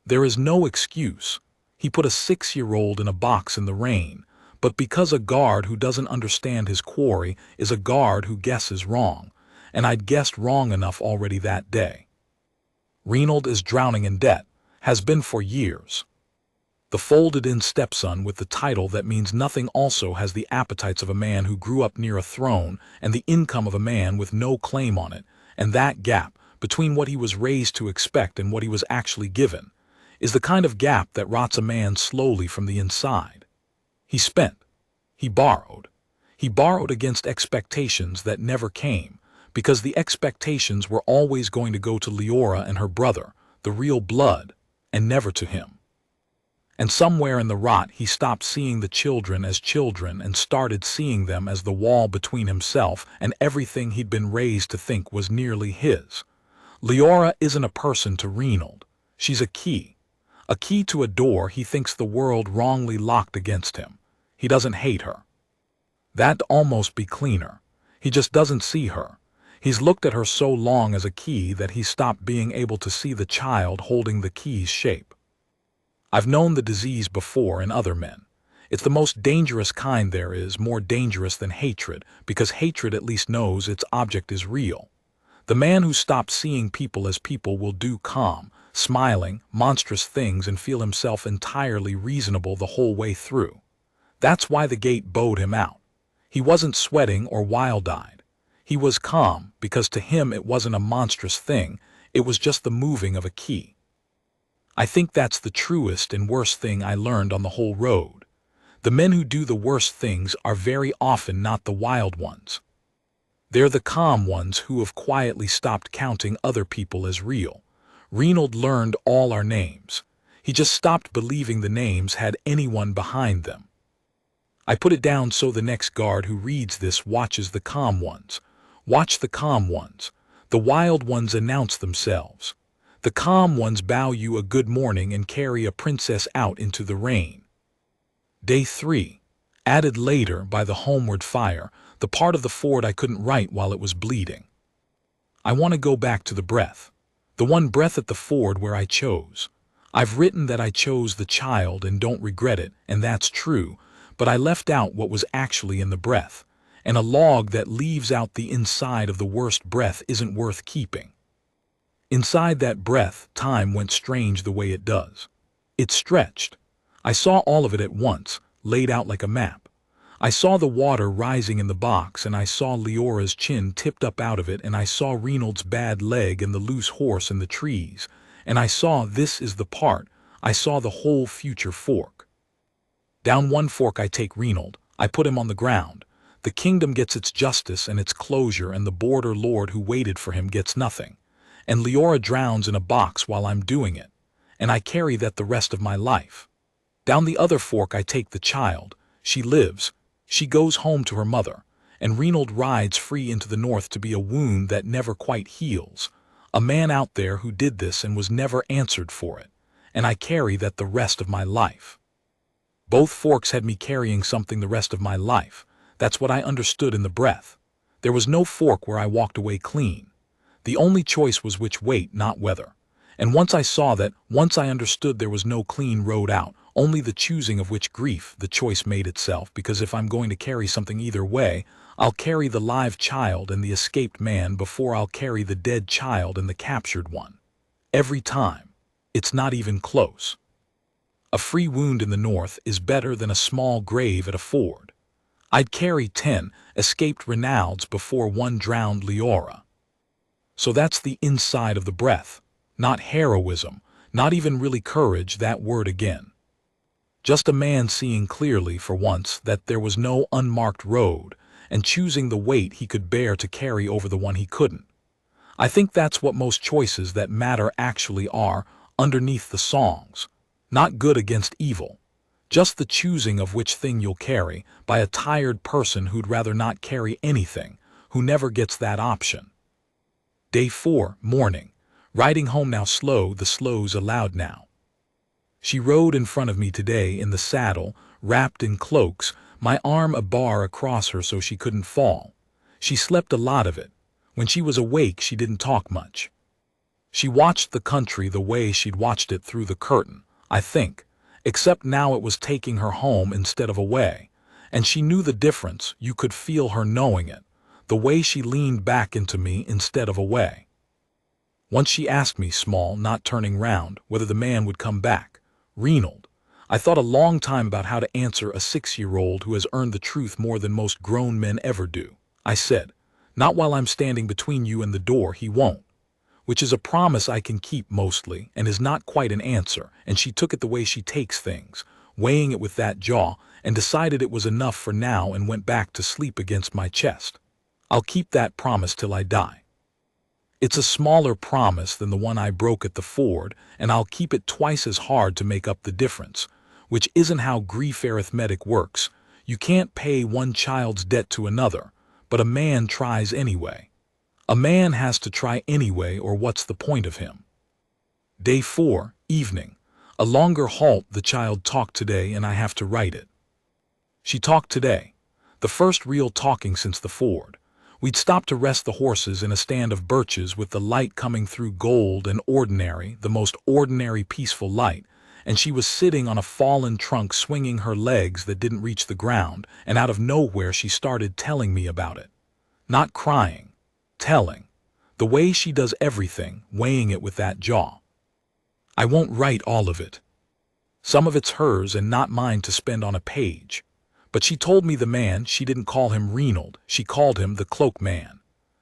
There is no excuse. He put a 6-year-old in a box in the rain, but because a guard who doesn't understand his quarry is a guard who guesses wrong, and I'd guessed wrong enough already that day. Reynold is drowning in debt, has been for years. The folded-in stepson with the title that means nothing also has the appetites of a man who grew up near a throne and the income of a man with no claim on it, and that gap between what he was raised to expect and what he was actually given is the kind of gap that rots a man slowly from the inside. He spent. He borrowed. He borrowed against expectations that never came, because the expectations were always going to go to Leora and her brother, the real blood, and never to him. And somewhere in the rot he stopped seeing the children as children and started seeing them as the wall between himself and everything he'd been raised to think was nearly his. Leora isn't a person to Reynold. She's a key to a door he thinks the world wrongly locked against him. He doesn't hate her. That'd almost be cleaner. He just doesn't see her. He's looked at her so long as a key that he stopped being able to see the child holding the key's shape. I've known the disease before in other men. It's the most dangerous kind there is, more dangerous than hatred, because hatred at least knows its object is real. The man who stops seeing people as people will do calm, smiling, monstrous things and feel himself entirely reasonable the whole way through. That's why the gate bowed him out. He wasn't sweating or wild-eyed. He was calm because to him it wasn't a monstrous thing, it was just the moving of a key. I think that's the truest and worst thing I learned on the whole road. The men who do the worst things are very often not the wild ones. They're the calm ones who have quietly stopped counting other people as real. Reynold learned all our names. He just stopped believing the names had anyone behind them. I put it down so the next guard who reads this watches the calm ones. Watch the calm ones. The wild ones announce themselves. The calm ones bow you a good morning and carry a princess out into the rain. Day 3. Added later by the homeward fire, the part of the ford I couldn't write while it was bleeding. I want to go back to the breath. The one breath at the ford where I chose. I've written that I chose the child and don't regret it, and that's true, but I left out what was actually in the breath, and a log that leaves out the inside of the worst breath isn't worth keeping. Inside that breath, time went strange the way it does. It stretched. I saw all of it at once, laid out like a map. I saw the water rising in the box, and I saw Leora's chin tipped up out of it, and I saw Reynold's bad leg and the loose horse in the trees, and I saw, this is the part, I saw the whole future fork. Down one fork I take Reynold, I put him on the ground. The kingdom gets its justice and its closure, and the border lord who waited for him gets nothing. And Leora drowns in a box while I'm doing it, and I carry that the rest of my life. Down the other fork I take the child. She lives. She goes home to her mother, and Reynold rides free into the north to be a wound that never quite heals. A man out there who did this and was never answered for it, and I carry that the rest of my life. Both forks had me carrying something the rest of my life. That's what I understood in the breath. There was no fork where I walked away clean. The only choice was which weight, not whether. And once I saw that, once I understood there was no clean road out, only the choosing of which grief, the choice made itself, because if I'm going to carry something either way, I'll carry the live child and the escaped man before I'll carry the dead child and the captured one. Every time. It's not even close. A free wound in the north is better than a small grave at a ford. I'd carry 10 escaped Reynolds before one drowned Leora. So that's the inside of the breath. Not heroism, not even really courage, that word again. Just a man seeing clearly for once that there was no unmarked road, and choosing the weight he could bear to carry over the one he couldn't. I think that's what most choices that matter actually are, underneath the songs. Not good against evil. Just the choosing of which thing you'll carry, by a tired person who'd rather not carry anything, who never gets that option. Day 4, morning. Riding home now slow, the slows allowed now. She rode in front of me today in the saddle, wrapped in cloaks, my arm a bar across her so she couldn't fall. She slept a lot of it. When she was awake she didn't talk much. She watched the country the way she'd watched it through the curtain, I think, except now it was taking her home instead of away, and she knew the difference. You could feel her knowing it, the way she leaned back into me instead of away. Once she asked me, small, not turning round, whether the man would come back. Reynold. I thought a long time about how to answer a 6-year-old who has earned the truth more than most grown men ever do. I said, not while I'm standing between you and the door, he won't. Which is a promise I can keep mostly, and is not quite an answer, and she took it the way she takes things, weighing it with that jaw, and decided it was enough for now and went back to sleep against my chest. I'll keep that promise till I die. It's a smaller promise than the one I broke at the ford, and I'll keep it twice as hard to make up the difference, which isn't how grief arithmetic works. You can't pay one child's debt to another, but a man tries anyway. A man has to try anyway, or what's the point of him? Day 4, evening. A longer halt. The child talked today and I have to write it. She talked today. The first real talking since the ford. We'd stopped to rest the horses in a stand of birches with the light coming through gold and ordinary, the most ordinary peaceful light, and she was sitting on a fallen trunk swinging her legs that didn't reach the ground, and out of nowhere she started telling me about it. Not crying. Telling. The way she does everything, weighing it with that jaw. I won't write all of it. Some of it's hers and not mine to spend on a page. But she told me the man, she didn't call him Reynold, she called him the cloak man.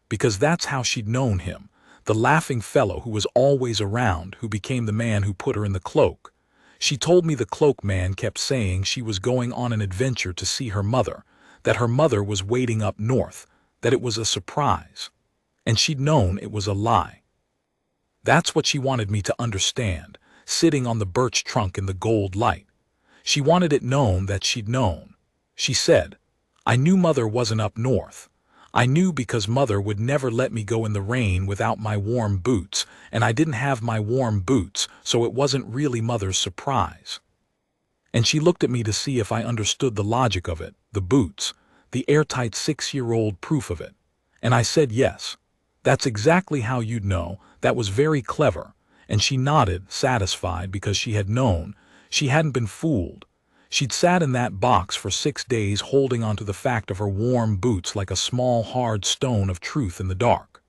Because that's how she'd known him, the laughing fellow who was always around, who became the man who put her in the cloak. She told me the cloak man kept saying she was going on an adventure to see her mother, that her mother was waiting up north, that it was a surprise. And she'd known it was a lie. That's what she wanted me to understand, sitting on the birch trunk in the gold light. She wanted it known that she'd known. She said, I knew Mother wasn't up north. I knew because Mother would never let me go in the rain without my warm boots, and I didn't have my warm boots, so it wasn't really Mother's surprise. And she looked at me to see if I understood the logic of it, the boots, the airtight 6-year-old proof of it. And I said yes. That's exactly how you'd know, that was very clever, and she nodded, satisfied because she had known, she hadn't been fooled. She'd sat in that box for 6 days holding on to the fact of her warm boots like a small hard stone of truth in the dark.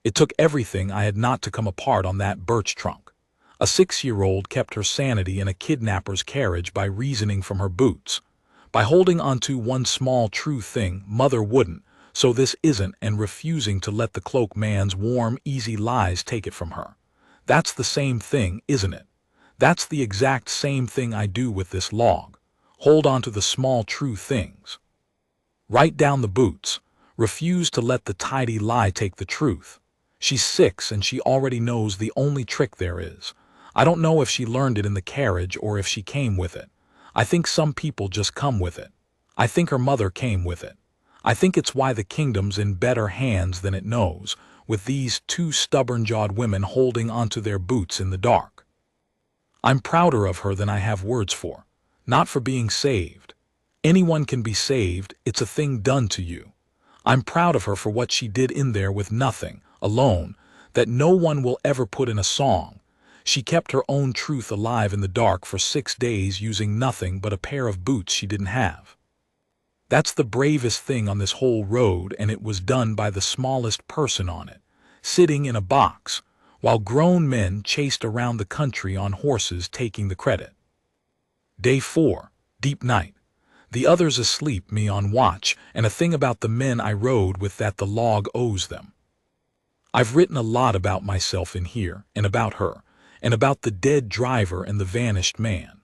It took everything I had not to come apart on that birch trunk. A 6-year-old kept her sanity in a kidnapper's carriage by reasoning from her boots, by holding onto one small true thing mother wouldn't, so this isn't, and refusing to let the cloak man's warm, easy lies take it from her. That's the same thing, isn't it? That's the exact same thing I do with this log. Hold on to the small true things. Write down the boots. Refuse to let the tidy lie take the truth. She's 6 and she already knows the only trick there is. I don't know if she learned it in the carriage or if she came with it. I think some people just come with it. I think her mother came with it. I think it's why the kingdom's in better hands than it knows, with these 2 stubborn-jawed women holding onto their boots in the dark. I'm prouder of her than I have words for. Not for being saved. Anyone can be saved, it's a thing done to you. I'm proud of her for what she did in there with nothing, alone, that no one will ever put in a song. She kept her own truth alive in the dark for 6 days using nothing but a pair of boots she didn't have. That's the bravest thing on this whole road, and it was done by the smallest person on it, sitting in a box, while grown men chased around the country on horses taking the credit. Day 4, deep night. The others asleep, me on watch, and a thing about the men I rode with that the log owes them. I've written a lot about myself in here, and about her, and about the dead driver and the vanished man.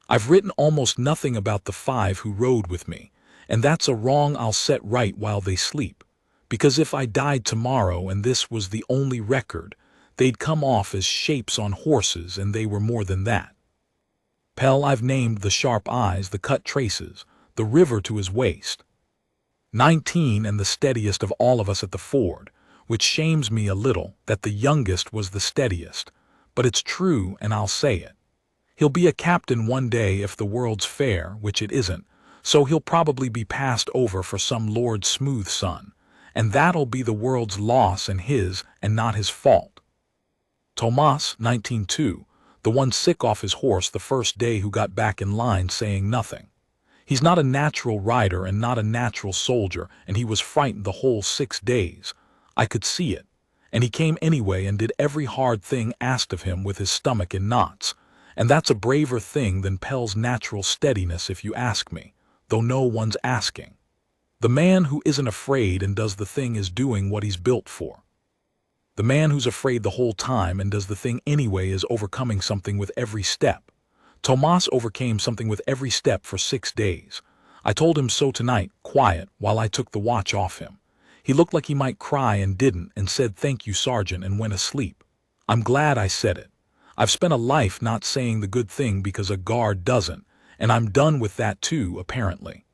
I've written almost nothing about the 5 who rode with me, and that's a wrong I'll set right while they sleep, because if I died tomorrow and this was the only record, they'd come off as shapes on horses, and they were more than that. Pell, I've named the sharp eyes, the cut traces, the river to his waist. 19 and the steadiest of all of us at the ford, which shames me a little that the youngest was the steadiest, but it's true and I'll say it. He'll be a captain one day if the world's fair, which it isn't, so he'll probably be passed over for some Lord Smooth Son, and that'll be the world's loss and his, and not his fault. Tomas, 19-2, the one sick off his horse the first day who got back in line saying nothing. He's not a natural rider and not a natural soldier, and he was frightened the whole 6 days. I could see it. And he came anyway and did every hard thing asked of him with his stomach in knots. And that's a braver thing than Pell's natural steadiness if you ask me, though no one's asking. The man who isn't afraid and does the thing is doing what he's built for. The man who's afraid the whole time and does the thing anyway is overcoming something with every step. Tomas overcame something with every step for 6 days. I told him so tonight, quiet, while I took the watch off him. He looked like he might cry and didn't, and said thank you, Sergeant, and went asleep. I'm glad I said it. I've spent a life not saying the good thing because a guard doesn't, and I'm done with that too, apparently.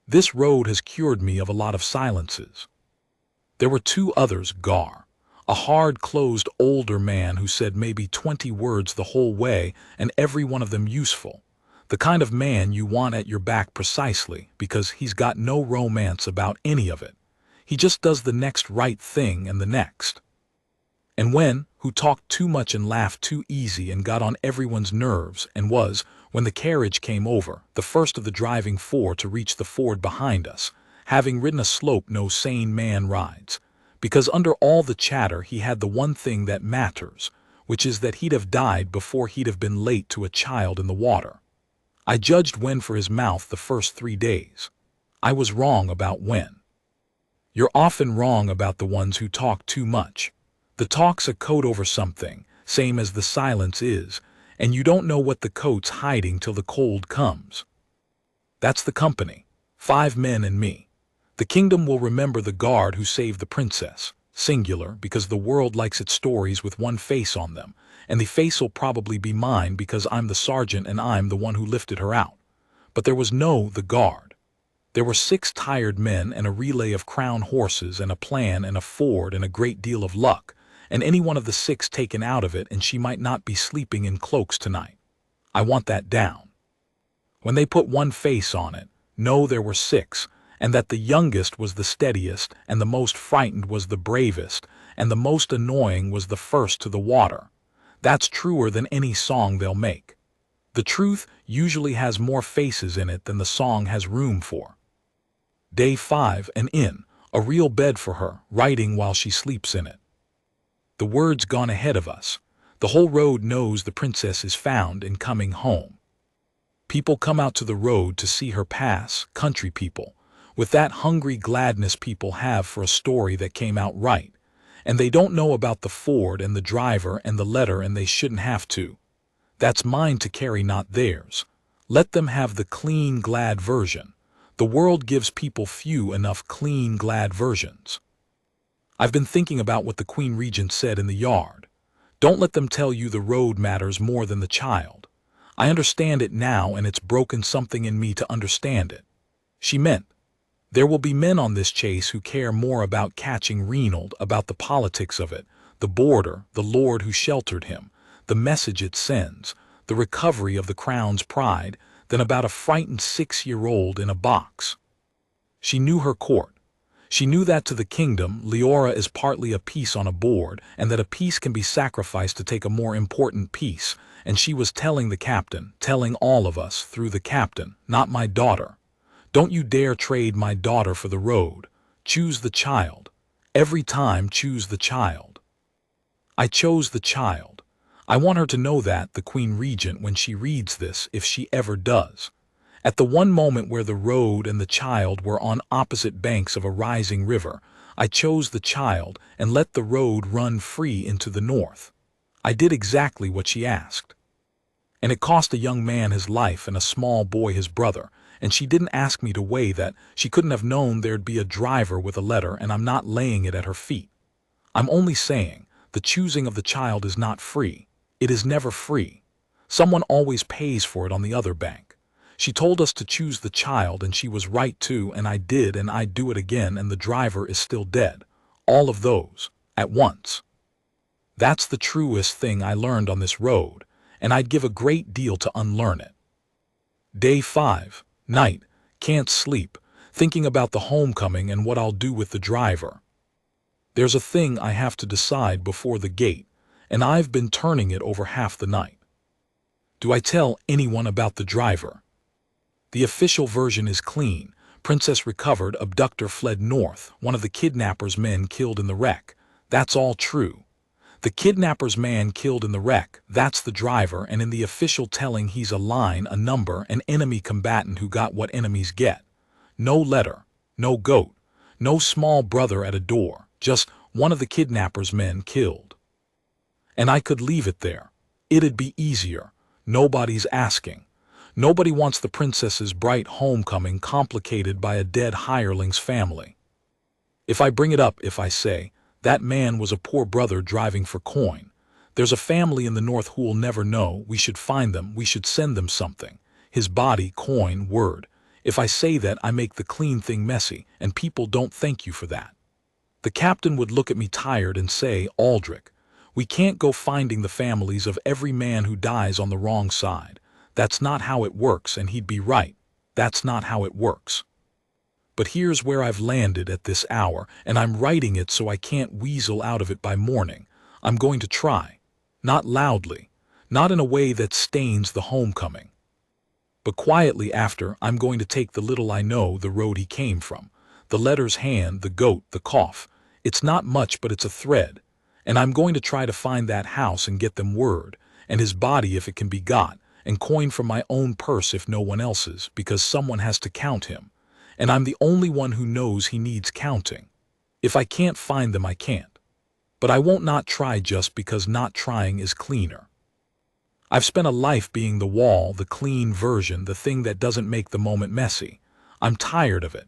This road has cured me of a lot of silences. There were 2 others, Gar. A hard-closed older man who said maybe 20 words the whole way, and every one of them useful. The kind of man you want at your back precisely, because he's got no romance about any of it. He just does the next right thing and the next. And who talked too much and laughed too easy and got on everyone's nerves, and was, when the carriage came over, the first of the driving 4 to reach the ford behind us, having ridden a slope no sane man rides. Because under all the chatter he had the one thing that matters, which is that he'd have died before he'd have been late to a child in the water. I judged Wen for his mouth the first 3 days. I was wrong about Wen. You're often wrong about the ones who talk too much. The talk's a coat over something, same as the silence is, and you don't know what the coat's hiding till the cold comes. That's the company, 5 men and me. The kingdom will remember the guard who saved the princess, singular, because the world likes its stories with one face on them, and the face'll probably be mine because I'm the sergeant and I'm the one who lifted her out. But there was no the guard. There were 6 tired men and a relay of crown horses and a plan and a ford and a great deal of luck, and any one of the 6 taken out of it and she might not be sleeping in cloaks tonight. I want that down. When they put one face on it, no, there were 6, and that the youngest was the steadiest, and the most frightened was the bravest, and the most annoying was the first to the water. That's truer than any song they'll make. The truth usually has more faces in it than the song has room for. Day 5, an inn, a real bed for her, writing while she sleeps in it. The words gone ahead of us. The whole road knows the princess is found and coming home. People come out to the road to see her pass, country people, with that hungry gladness people have for a story that came out right. And they don't know about the ford and the driver and the letter, and they shouldn't have to. That's mine to carry, not theirs. Let them have the clean, glad version. The world gives people few enough clean, glad versions. I've been thinking about what the Queen Regent said in the yard. Don't let them tell you the road matters more than the child. I understand it now, and it's broken something in me to understand it. She meant, there will be men on this chase who care more about catching Reynold, about the politics of it, the border, the lord who sheltered him, the message it sends, the recovery of the crown's pride, than about a frightened 6-year-old in a box. She knew her court. She knew that to the kingdom, Leora is partly a piece on a board, and that a piece can be sacrificed to take a more important piece, and she was telling the captain, telling all of us through the captain, not my daughter. Don't you dare trade my daughter for the road. Choose the child. Every time choose the child. I chose the child. I want her to know that, the Queen Regent, when she reads this, if she ever does. At the one moment where the road and the child were on opposite banks of a rising river, I chose the child and let the road run free into the north. I did exactly what she asked. And it cost a young man his life and a small boy his brother, and she didn't ask me to weigh that. She couldn't have known there'd be a driver with a letter, and I'm not laying it at her feet. I'm only saying, the choosing of the child is not free. It is never free. Someone always pays for it on the other bank. She told us to choose the child, and she was right too, and I did, and I'd do it again, and the driver is still dead. All of those, at once. That's the truest thing I learned on this road, and I'd give a great deal to unlearn it. Day 5, night, can't sleep, thinking about the homecoming and what I'll do with the driver. There's a thing I have to decide before the gate, and I've been turning it over half the night. Do I tell anyone about the driver? The official version is clean. Princess recovered, abductor fled north, one of the kidnapper's men killed in the wreck. That's all true. The kidnapper's man killed in the wreck, that's the driver, and in the official telling he's a line, a number, an enemy combatant who got what enemies get. No letter, no goat, no small brother at a door, just one of the kidnapper's men killed. And I could leave it there. It'd be easier. Nobody's asking. Nobody wants the princess's bright homecoming complicated by a dead hireling's family. If I bring it up, if I say, that man was a poor brother driving for coin. There's a family in the north who'll never know. We should find them. We should send them something. His body, coin, word. If I say that, I make the clean thing messy, and people don't thank you for that. The captain would look at me tired and say, Aldric, we can't go finding the families of every man who dies on the wrong side. That's not how it works, and he'd be right. That's not how it works. But here's where I've landed at this hour, and I'm writing it so I can't weasel out of it by morning. I'm going to try. Not loudly. Not in a way that stains the homecoming. But quietly after, I'm going to take the little I know, the road he came from. The letter's hand, the goat, the cough. It's not much, but it's a thread. And I'm going to try to find that house and get them word, and his body if it can be got, and coin from my own purse if no one else's, because someone has to count him. And I'm the only one who knows he needs counting. If I can't find them, I can't. But I won't not try just because not trying is cleaner. I've spent a life being the wall, the clean version, the thing that doesn't make the moment messy. I'm tired of it.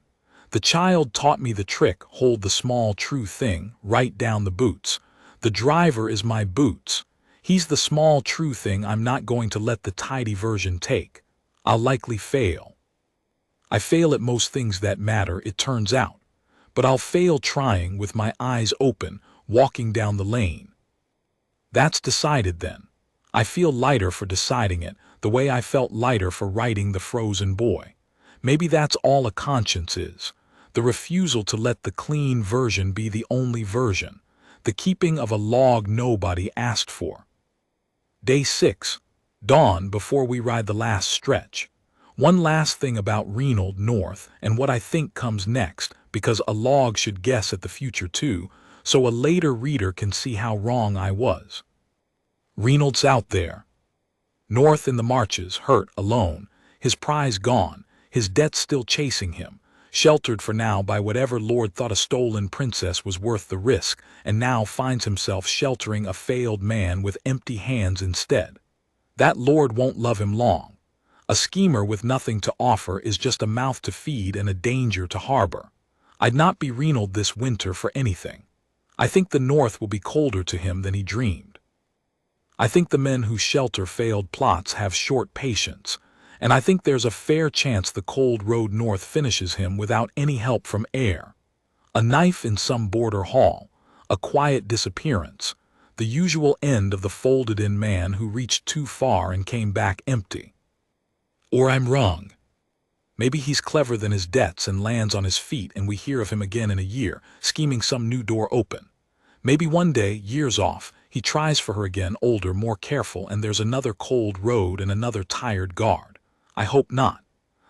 The child taught me the trick, hold the small true thing, write down the boots. The driver is my boots. He's the small true thing I'm not going to let the tidy version take. I'll likely fail. I fail at most things that matter, it turns out. But I'll fail trying with my eyes open, walking down the lane. That's decided then. I feel lighter for deciding it, the way I felt lighter for writing The Frozen Boy. Maybe that's all a conscience is. The refusal to let the clean version be the only version. The keeping of a log nobody asked for. Day 6. Dawn before we ride the last stretch. One last thing about Reynold North and what I think comes next, because a log should guess at the future too, so a later reader can see how wrong I was. Reynold's out there, north in the marches, hurt, alone, his prize gone, his debts still chasing him, sheltered for now by whatever lord thought a stolen princess was worth the risk, and now finds himself sheltering a failed man with empty hands instead. That lord won't love him long. A schemer with nothing to offer is just a mouth to feed and a danger to harbor. I'd not be Reynold this winter for anything. I think the north will be colder to him than he dreamed. I think the men who shelter failed plots have short patience, and I think there's a fair chance the cold road north finishes him without any help from air. A knife in some border hall, a quiet disappearance, the usual end of the folded-in man who reached too far and came back empty. Or I'm wrong. Maybe he's clever than his debts and lands on his feet and we hear of him again in a year, scheming some new door open. Maybe one day, years off, he tries for her again, older, more careful, and there's another cold road and another tired guard. I hope not.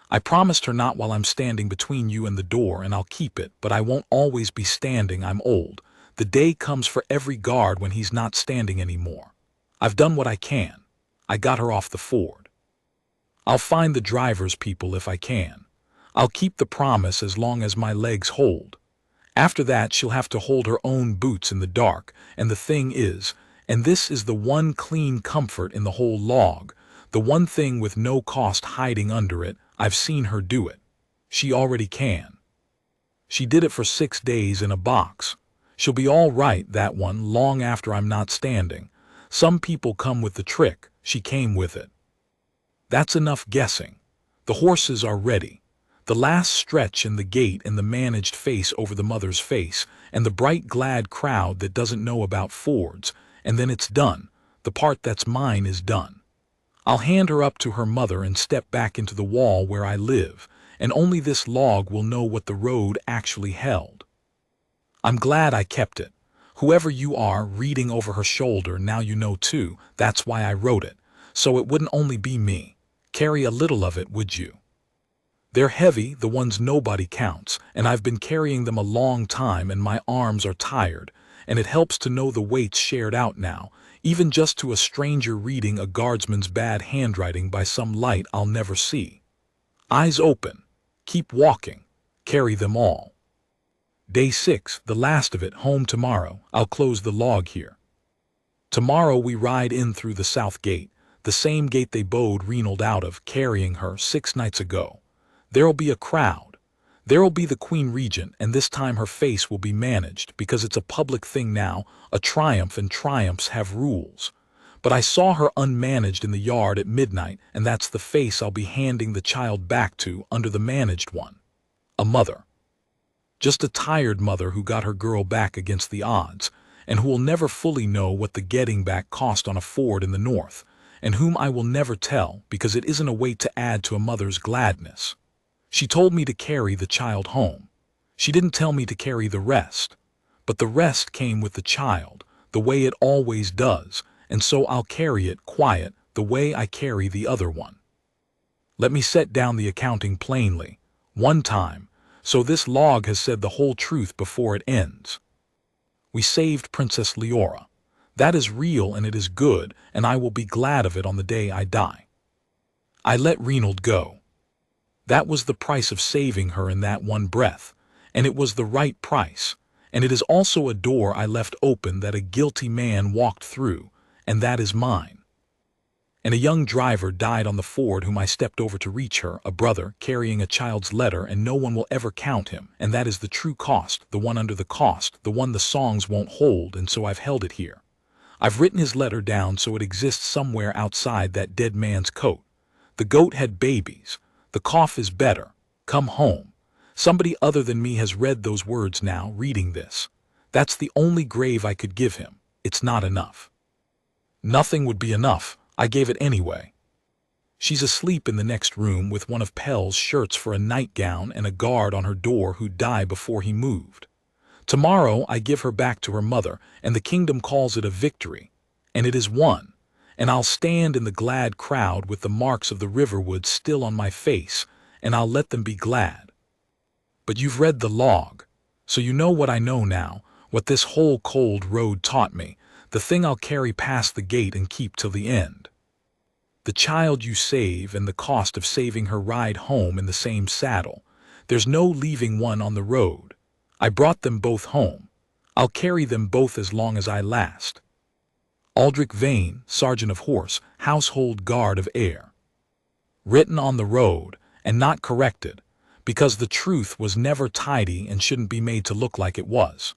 I promised her not while I'm standing between you and the door, and I'll keep it, but I won't always be standing. I'm old. The day comes for every guard when he's not standing anymore. I've done what I can. I got her off the Ford. I'll find the driver's people if I can. I'll keep the promise as long as my legs hold. After that, she'll have to hold her own boots in the dark, and the thing is, and this is the one clean comfort in the whole log, the one thing with no cost hiding under it, I've seen her do it. She already can. She did it for 6 days in a box. She'll be all right, that one, long after I'm not standing. Some people come with the trick. She came with it. That's enough guessing. The horses are ready. The last stretch in the gate and the managed face over the mother's face, and the bright glad crowd that doesn't know about Fords, and then it's done. The part that's mine is done. I'll hand her up to her mother and step back into the wall where I live, and only this log will know what the road actually held. I'm glad I kept it. Whoever you are, reading over her shoulder, now you know too. That's why I wrote it. So it wouldn't only be me. Carry a little of it, would you? They're heavy, the ones nobody counts, and I've been carrying them a long time and my arms are tired, and it helps to know the weight's shared out now, even just to a stranger reading a guardsman's bad handwriting by some light I'll never see. Eyes open. Keep walking. Carry them all. Day 6, the last of it, home tomorrow. I'll close the log here. Tomorrow we ride in through the south gate, the same gate they bowed Reynold out of, carrying her 6 nights ago. There'll be a crowd. There'll be the Queen Regent, and this time her face will be managed, because it's a public thing now, a triumph, and triumphs have rules. But I saw her unmanaged in the yard at midnight, and that's the face I'll be handing the child back to under the managed one. A mother. Just a tired mother who got her girl back against the odds, and who will never fully know what the getting back cost on a Ford in the north, and whom I will never tell because it isn't a weight to add to a mother's gladness. She told me to carry the child home. She didn't tell me to carry the rest. But the rest came with the child, the way it always does, and so I'll carry it quiet, the way I carry the other one. Let me set down the accounting plainly, one time, so this log has said the whole truth before it ends. We saved Princess Leora. That is real and it is good, and I will be glad of it on the day I die. I let Reynold go. That was the price of saving her in that one breath, and it was the right price, and it is also a door I left open that a guilty man walked through, and that is mine. And a young driver died on the Ford whom I stepped over to reach her, a brother, carrying a child's letter, and no one will ever count him, and that is the true cost, the one under the cost, the one the songs won't hold, and so I've held it here. I've written his letter down so it exists somewhere outside that dead man's coat. The goat had babies. The cough is better. Come home. Somebody other than me has read those words now, reading this. That's the only grave I could give him. It's not enough. Nothing would be enough. I gave it anyway. She's asleep in the next room with one of Pell's shirts for a nightgown and a guard on her door who'd die before he moved. Tomorrow I give her back to her mother, and the kingdom calls it a victory. And it is won. And I'll stand in the glad crowd with the marks of the riverwood still on my face, and I'll let them be glad. But you've read the log, so you know what I know now, what this whole cold road taught me, The thing I'll carry past the gate and keep till the end. The child you save and the cost of saving her ride home in the same saddle. There's no leaving one on the road. I brought them both home. I'll carry them both as long as I last. Aldric Vane, Sergeant of Horse, Household Guard of Air. Written on the road, and not corrected, because the truth was never tidy and shouldn't be made to look like it was.